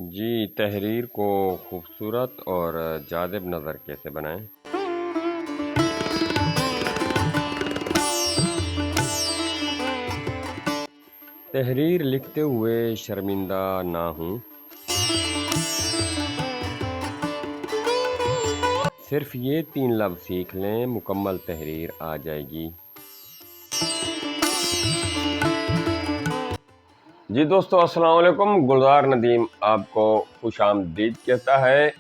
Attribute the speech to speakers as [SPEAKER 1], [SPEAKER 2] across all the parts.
[SPEAKER 1] जी, तहरीर को खूबसूरत और जाज़िब नज़र कैसे बनाएँ? तहरीर लिखते हुए शर्मिंदा ना हूँ, सिर्फ़ ये 3 लफ्ज़ सीख लें, मुकम्मल तहरीर आ जाएगी। जी दोस्तों, अस्सलाम वालेकुम। गुलज़ार नदीम आपको खुशामदीद कहता है।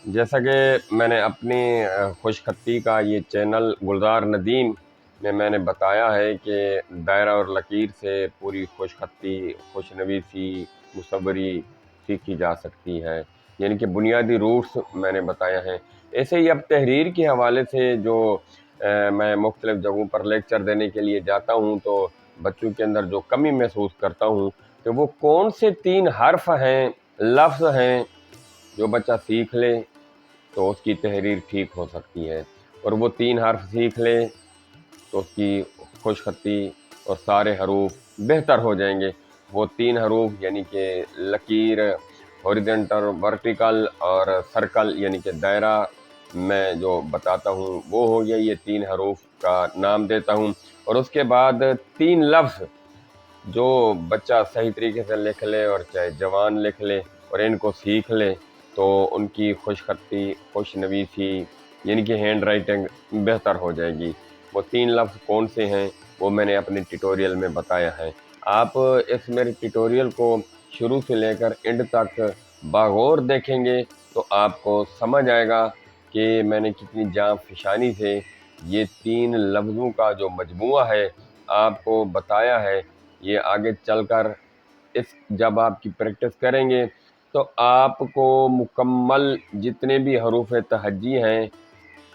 [SPEAKER 1] जैसा कि मैंने अपनी खुशखत्ती का ये चैनल गुलज़ार नदीम में मैंने बताया है कि दायरा और लकीर से पूरी खुशखत्ती, खुशनवीसी, मुसव्वरी सीखी जा सकती है। यानी कि बुनियादी रूट्स मैंने बताया है। ऐसे ही अब तहरीर के हवाले से जो मैं मुख्तलिफ़ जगहों पर लेक्चर देने के लिए जाता हूँ, तो बच्चों के अंदर जो कमी महसूस करता हूँ कि वो कौन से 3 हर्फ़ हैं, लफ्ज़ हैं, जो बच्चा सीख ले तो उसकी तहरीर ठीक हो सकती है। और वो 3 हर्फ़ सीख ले तो उसकी खुशखत्ती और सारे हरूफ बेहतर हो जाएंगे। वो 3 हरूफ यानी कि लकीर, हॉरिज़ॉन्टल, वर्टिकल और सर्कल यानी कि दायरा मैं जो बताता हूँ वो हो गया। ये 3 हरूफ का नाम देता हूँ और उसके बाद 3 लफ्ज़ जो बच्चा सही तरीके से लिख ले और चाहे जवान लिख ले और इनको सीख ले तो उनकी खुशखत्ती, खुशनवीसी यानी कि हैंड राइटिंग बेहतर हो जाएगी। वो 3 लफ्ज़ कौन से हैं वो मैंने अपने ट्यूटोरियल में बताया है। आप इस मेरे ट्यूटोरियल को शुरू से लेकर एंड तक बागौर देखेंगे तो आपको समझ आएगा कि मैंने कितनी जाँफ़िशानी से ये 3 लफ्ज़ों का जो मजमूआ है आपको बताया है। ये आगे चलकर इस जब आपकी प्रैक्टिस करेंगे तो आपको मुकम्मल जितने भी हरूफ तहज्जी हैं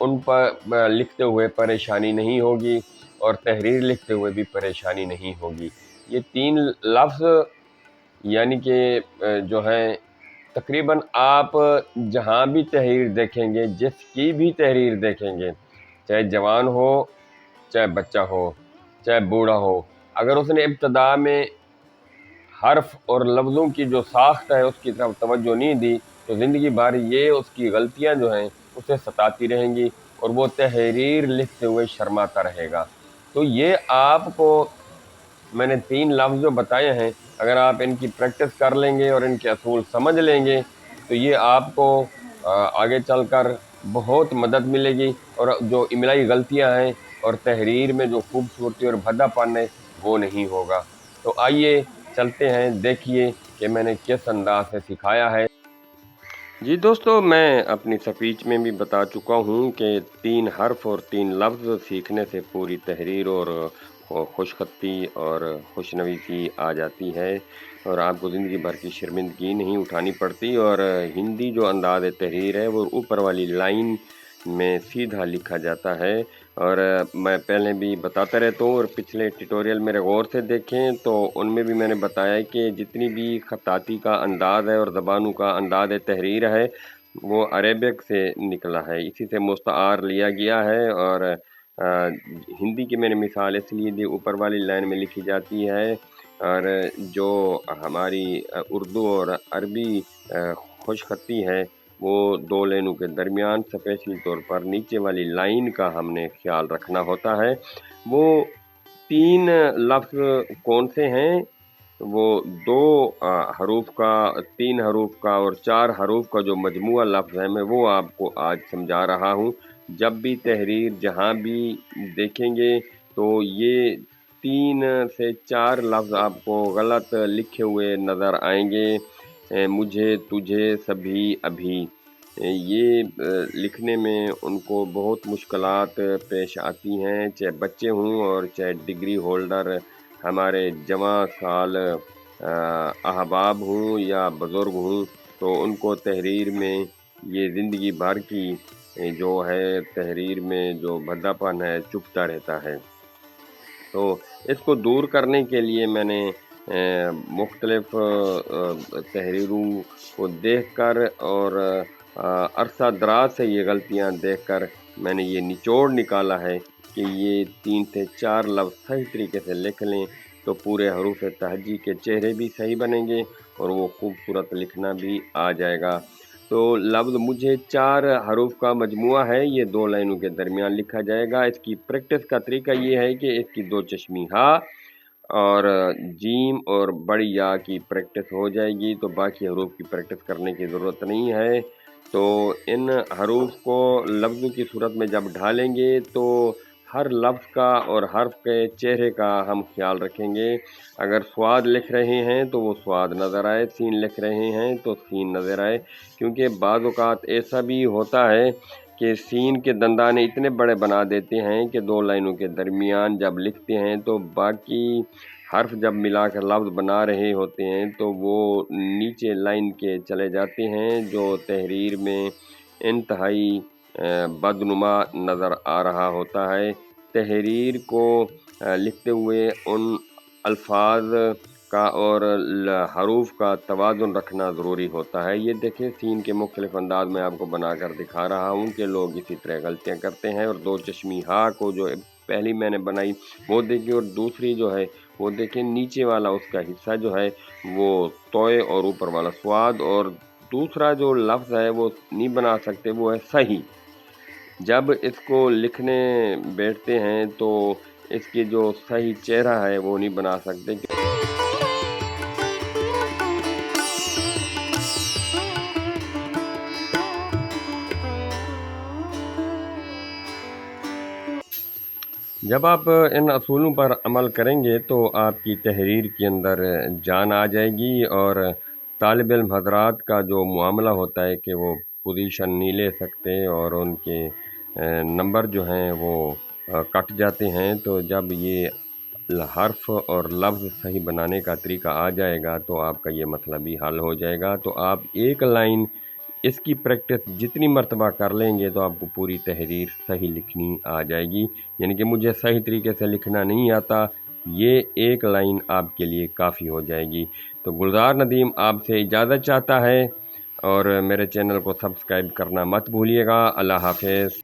[SPEAKER 1] उन पर लिखते हुए परेशानी नहीं होगी और तहरीर लिखते हुए भी परेशानी नहीं होगी। ये 3 लफ्ज़ यानी कि जो हैं तकरीबन आप जहाँ भी तहरीर देखेंगे, जिसकी भी तहरीर देखेंगे, चाहे जवान हो, चाहे बच्चा हो, चाहे बूढ़ा हो, अगर उसने इब्तिदा में हर्फ और लफ्ज़ों की जो साख्त है उसकी तरफ तवज्जो नहीं दी तो ज़िंदगी भर ये उसकी गलतियाँ जो हैं उसे सताती रहेंगी और वो तहरीर लिखते हुए शर्माता रहेगा। तो ये आपको मैंने 3 लफ्ज़ जो बताए हैं, अगर आप इनकी प्रैक्टिस कर लेंगे और इनके असूल समझ लेंगे तो ये आपको आगे चलकर बहुत मदद मिलेगी और जो इमलाई गलतियाँ हैं और तहरीर में जो खूबसूरती और भद्दापन है वो नहीं होगा। तो आइए चलते हैं, देखिए कि मैंने किस अंदाज़ से सिखाया है। जी दोस्तों, मैं अपनी स्पीच में भी बता चुका हूँ कि 3 हर्फ और 3 लफ्ज़ सीखने से पूरी तहरीर और खुशखत्ती और खुशनवीसी आ जाती है और आपको ज़िंदगी भर की शर्मिंदगी नहीं उठानी पड़ती और हिंदी जो अंदाज़ तहरीर है वो ऊपर वाली लाइन में सीधा लिखा जाता है। और मैं पहले भी बताता रहता हूँ और पिछले ट्यूटोरियल मेरे गौर से देखें तो उनमें भी मैंने बताया कि जितनी भी खत्ताती का अंदाज़ है और ज़बानों का अंदाज़ तहरीर है वो अरेबिक से निकला है, इसी से मुस्तार लिया गया है। और हिंदी की मैंने मिसाल इसलिए दी ऊपर वाली लाइन में लिखी जाती है और जो हमारी उर्दू और अरबी खुशखत्ती है वो 2 लाइनों के दरमियान स्पेशली तौर पर नीचे वाली लाइन का हमने ख्याल रखना होता है। वो 3 लफ्ज़ कौन से हैं? वो 2 हरूफ का, 3 हरूफ का और 4 हरूफ का जो मजमूआ लफ्ज़ है मैं वो आपको आज समझा रहा हूँ। जब भी तहरीर जहाँ भी देखेंगे तो ये 3 से 4 लफ्ज़ आपको गलत लिखे हुए नज़र आएँगे। मुझे, तुझे, सभी, अभी। ये लिखने में उनको बहुत मुश्किलात पेश आती हैं, चाहे बच्चे हों और चाहे डिग्री होल्डर हमारे जवां साल अहबाब हों या बुज़ुर्ग हों, तो उनको तहरीर में ये ज़िंदगी भर की जो है तहरीर में जो भद्दापन है चुभता रहता है। तो इसको दूर करने के लिए मैंने मुख्तलिफ़ तहरीरों को देखकर और अरसा दराज से ये गलतियाँ देखकर मैंने ये निचोड़ निकाला है कि ये 3 से 4 लफ्ज़ सही तरीके से लिख लें तो पूरे हरूफ तहज्जी के चेहरे भी सही बनेंगे اور وہ خوبصورت لکھنا بھی آ جائے گا۔ تو لفظ مجھے 4 حروف کا مجموعہ ہے، یہ 2 لائنوں کے درمیان لکھا جائے گا۔ اس کی پریکٹس کا طریقہ یہ ہے کہ اس کی 2 چشمی ہا اور جیم اور بڑی یا کی پریکٹس ہو جائے گی، تو باقی حروف کی پریکٹس کرنے کی ضرورت نہیں ہے۔ تو ان حروف کو لفظوں کی صورت میں جب ڈھالیں گے تو ہر لفظ کا اور حرف کے چہرے کا ہم خیال رکھیں گے۔ اگر سواد لکھ رہے ہیں تو وہ سواد نظر آئے، سین لکھ رہے ہیں تو سین نظر آئے، کیونکہ بعض اوقات ایسا بھی ہوتا ہے کہ سین کے دندانے اتنے بڑے بنا دیتے ہیں کہ 2 لائنوں کے درمیان جب لکھتے ہیں تو باقی حرف جب ملا کر لفظ بنا رہے ہوتے ہیں تو وہ نیچے لائن کے چلے جاتے ہیں، جو تحریر میں انتہائی بدنما نظر آ رہا ہوتا ہے۔ تحریر کو لکھتے ہوئے ان الفاظ کا اور حروف کا توازن رکھنا ضروری ہوتا ہے۔ یہ دیکھیں سین کے مختلف انداز میں آپ کو بنا کر دکھا رہا ہوں کہ لوگ اسی طرح غلطیاں کرتے ہیں۔ اور 2 چشمی ہا کو جو پہلی میں نے بنائی وہ دیکھیں، اور دوسری جو ہے وہ دیکھیں نیچے والا اس کا حصہ جو ہے وہ توئے اور اوپر والا سواد، اور دوسرا جو لفظ ہے وہ نہیں بنا سکتے، وہ ہے صحیح۔ جب اس کو لکھنے بیٹھتے ہیں تو اس کی جو صحیح چہرہ ہے وہ نہیں بنا سکتے۔ جب آپ ان اصولوں پر عمل کریں گے تو آپ کی تحریر کے اندر جان آ جائے گی، اور طالب علم حضرات کا جو معاملہ ہوتا ہے کہ وہ پوزیشن نہیں لے سکتے اور ان کے نمبر جو ہیں وہ کٹ جاتے ہیں، تو جب یہ حرف اور لفظ صحیح بنانے کا طریقہ آ جائے گا تو آپ کا یہ مسئلہ بھی حل ہو جائے گا۔ تو آپ ایک لائن اس کی پریکٹس جتنی مرتبہ کر لیں گے تو آپ کو پوری تحریر صحیح لکھنی آ جائے گی۔ یعنی کہ مجھے صحیح طریقے سے لکھنا نہیں آتا، یہ ایک لائن آپ کے لیے کافی ہو جائے گی۔ تو گلزار ندیم آپ سے اجازت چاہتا ہے، اور میرے چینل کو سبسکرائب کرنا مت بھولیے گا۔ اللہ حافظ۔